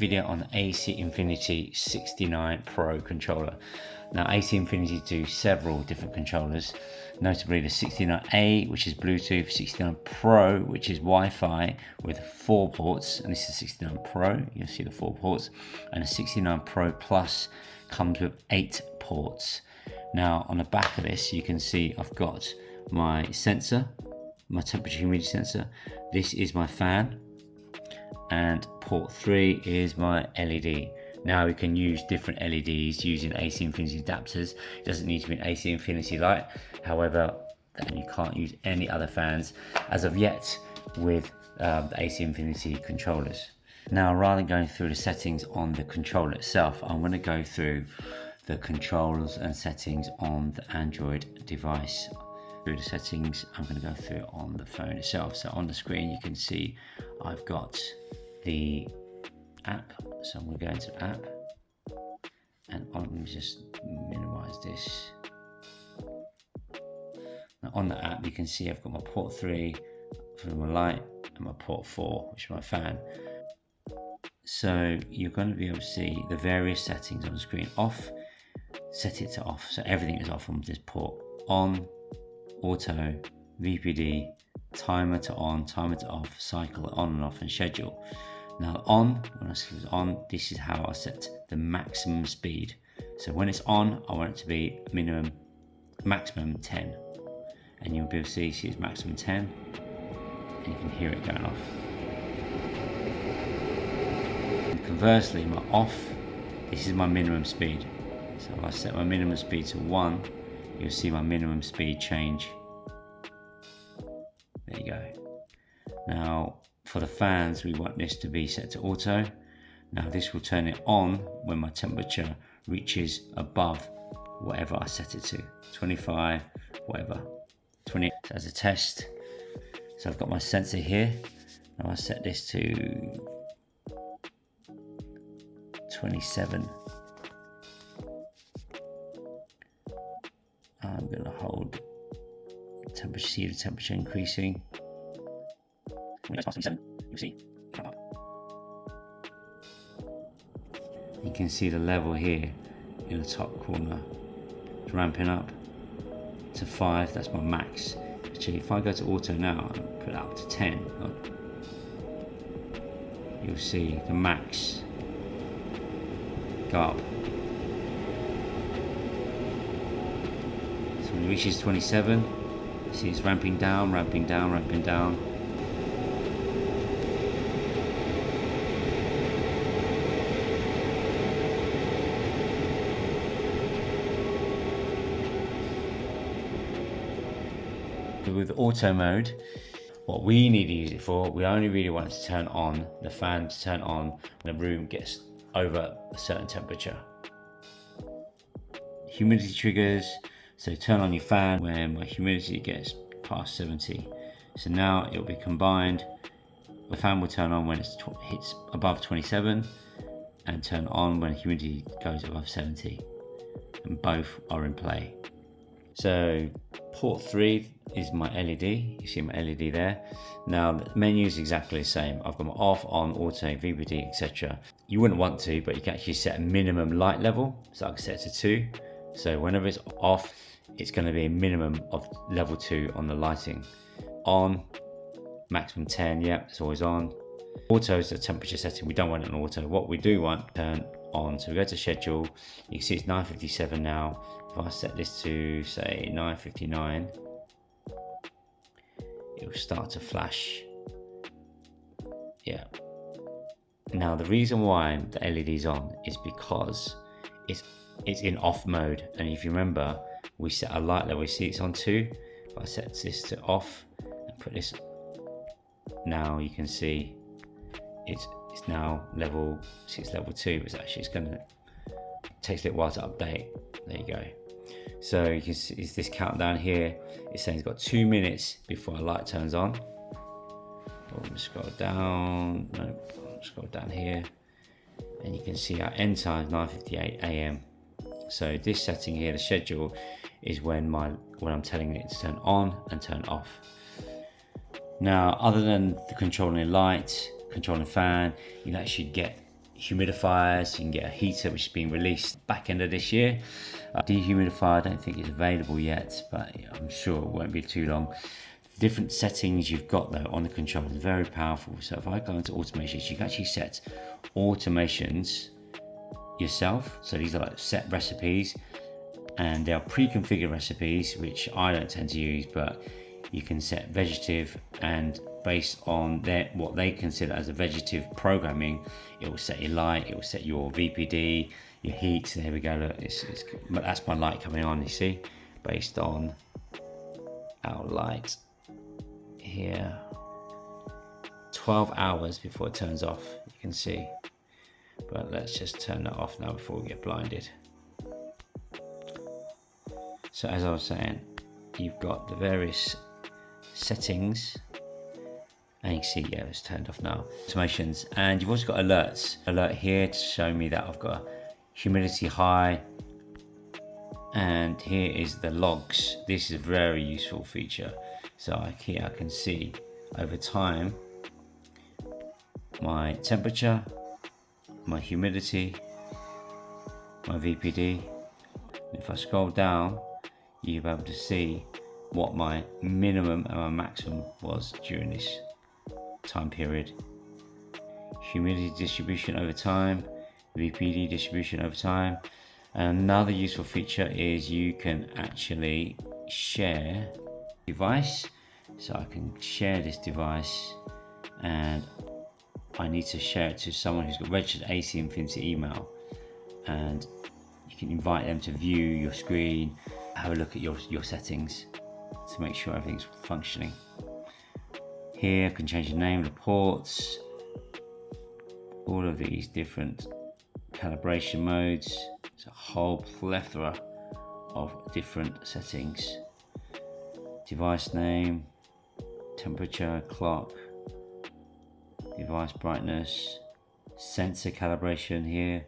Video on the AC Infinity 69 Pro controller. Now AC Infinity do several different controllers, notably the 69A, which is Bluetooth, 69 Pro, which is Wi-Fi with 4 ports, and this is 69 Pro, you'll see the 4 ports, and the 69 Pro Plus comes with 8 ports. Now on the back of this you can see I've got my sensor, my temperature humidity sensor, this is my fan, and port 3 is my LED. Now we can use different LEDs using AC Infinity adapters. It doesn't need to be an AC Infinity light. However, then you can't use any other fans as of yet with the AC Infinity controllers. Now, rather than going through the settings on the controller itself, I'm going to go through the controls and settings on the Android device. Through the settings, I'm going to go through on the phone itself. So on the screen you can see I've got the app, so I'm going to go into the app, and let me just minimize this. Now on the app you can see I've got my port 3 for my light and my port 4, which is my fan. So you're going to be able to see the various settings on the screen. Off, set it to off, so everything is off on this port. On, auto, VPD, timer to on, timer to off, cycle on and off, and schedule. Now on, when I say it's on, this is how I set the maximum speed. So when it's on, I want it to be maximum 10. And you'll be able to see it's maximum 10, and you can hear it going off. And conversely, my off, this is my minimum speed. So if I set my minimum speed to 1, you'll see my minimum speed change. There you go. Now, for the fans, we want this to be set to auto. Now this will turn it on when my temperature reaches above whatever I set it to, 25, whatever, 20 as a test. So I've got my sensor here. Now I set this to 27. I'm going to hold temperature, see the temperature increasing. When it's past 27, you'll see come up. You can see the level here in the top corner. It's ramping up to 5, that's my max. Actually, if I go to auto now and put it up to 10, you'll see the max go up. So when it reaches 27, you see it's ramping down, ramping down, ramping down. With auto mode, what we need to use it for, we only really want it to turn on, the fan to turn on when the room gets over a certain temperature. Humidity triggers, so turn on your fan when my humidity gets past 70. So now it'll be combined. The fan will turn on when it hits above 27 and turn on when humidity goes above 70, and both are in play. So port 3 is my LED, you see my LED there. Now the menu is exactly the same. I've got my off, on, auto, VPD, etc. You wouldn't want to, but you can actually set a minimum light level. So I can set it to 2. So whenever it's off, it's going to be a minimum of level 2 on the lighting. On, maximum 10, yeah, it's always on. Auto is the temperature setting, we don't want it on auto. What we do want, turn on. So we go to schedule, you can see it's 9:57 now. If I set this to say 9:59, it will start to flash. Yeah. Now the reason why the LED is on is because it's in off mode, and if you remember, we set a light level. We see it's on 2. If I set this to off and put this, now you can see it's now level 2, but actually it takes a little while to update. There you go. So you can see it's this countdown here. It's saying it's got 2 minutes before a light turns on. We'll just scroll down. No, scroll down here, and you can see our end time is 9:58 AM. So this setting here, the schedule, is when I'm telling it to turn on and turn off. Now, other than the controlling light, controlling fan, you can actually get humidifiers. You can get a heater which is being released back end of this year. Dehumidifier, I don't think it's available yet, but I'm sure it won't be too long. Different settings you've got though on the controller, very powerful. So if I go into automations, you can actually set automations yourself. So these are like set recipes, and they are pre-configured recipes, which I don't tend to use, but you can set vegetative, and based on what they consider as a vegetative programming, it will set your light, it will set your VPD, your heat. There we go, look, that's my light coming on, you see, based on our light here. 12 hours before it turns off, you can see. But let's just turn that off now before we get blinded. So as I was saying, you've got the various settings, and you can see, yeah, it's turned off now. Automations, and you've also got alerts. Alert here to show me that I've got humidity high, and here is the logs. This is a very useful feature. So here I can see over time my temperature, my humidity, my VPD. If I scroll down, you'll be able to see what my minimum and my maximum was during this time period. Humidity distribution over time, VPD distribution over time. And another useful feature is you can actually share device. So I can share this device, and I need to share it to someone who's got registered AC Infinity email, and you can invite them to view your screen, have a look at your settings to make sure everything's functioning. Here I can change the name of the ports, all of these different calibration modes. It's a whole plethora of different settings. Device name, temperature, clock, device brightness, sensor calibration here,